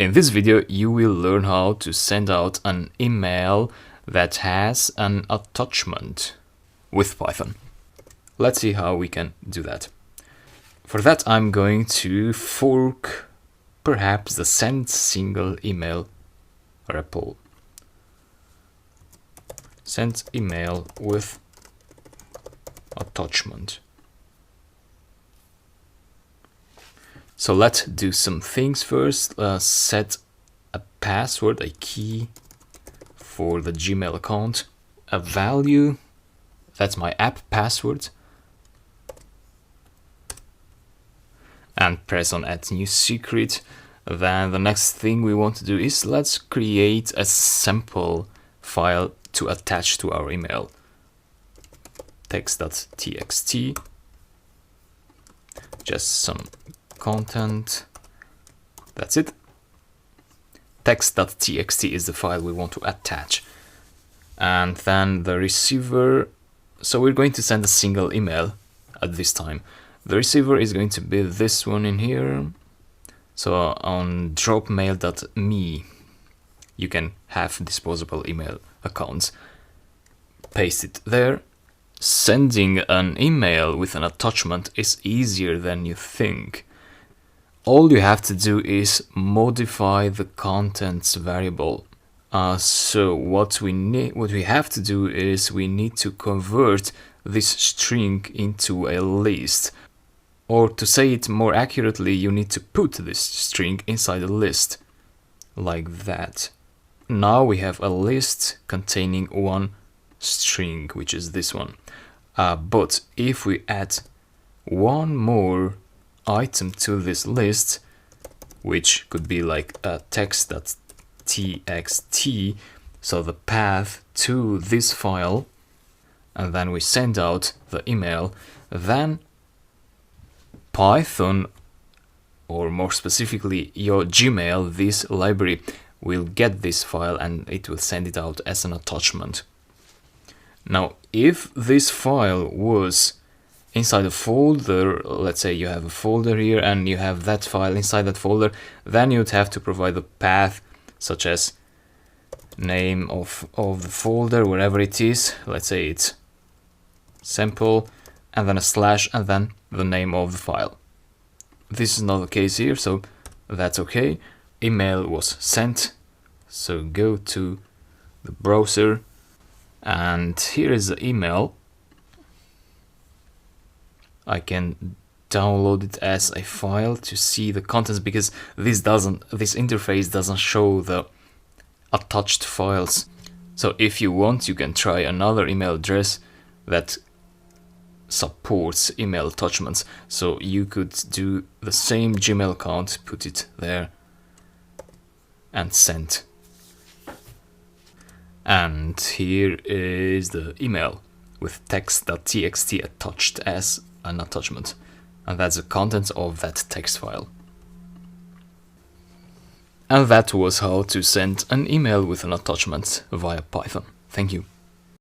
In this video, you will learn how to send out an email that has an attachment with Python. Let's see how we can do that. For that, I'm going to fork perhaps the send single email REPL. Send email with attachment. So let's do some things first. Set a password, a key for the Gmail account, a value, that's my app password, and press on add new secret. Then the next thing we want to do is let's create a sample file to attach to our email. Text.txt, just some content, that's it. Text.txt is the file we want to attach. And then the receiver, so we're going to send a single email at this time. The receiver is going to be this one in here. So on dropmail.me, you can have disposable email accounts. Paste it there. Sending an email with an attachment is easier than you think. All you have to do is modify the contents variable. So what we have to do is we need to convert this string into a list. Or to say it more accurately, you need to put this string inside a list, like that. Now we have a list containing one string, which is this one. But if we add one more item to this list, which could be like a text.txt, so the path to this file, and then we send out the email, then Python, or more specifically your Gmail, this library, will get this file and it will send it out as an attachment. Now, if this file was inside a folder, let's say you have a folder here and you have that file inside that folder, then you'd have to provide a path such as name of the folder, wherever it is. Let's say it's sample, and then a slash, and then the name of the file. This is not the case here, so that's okay. Email was sent, so go to the browser, and here is the email. I can download it as a file to see the contents, because this interface doesn't show the attached files. So if you want, you can try another email address that supports email attachments. So you could do the same Gmail account, put it there, and send. And here is the email with text.txt attached as an attachment. And that's the contents of that text file. And that was how to send an email with an attachment via Python. Thank you.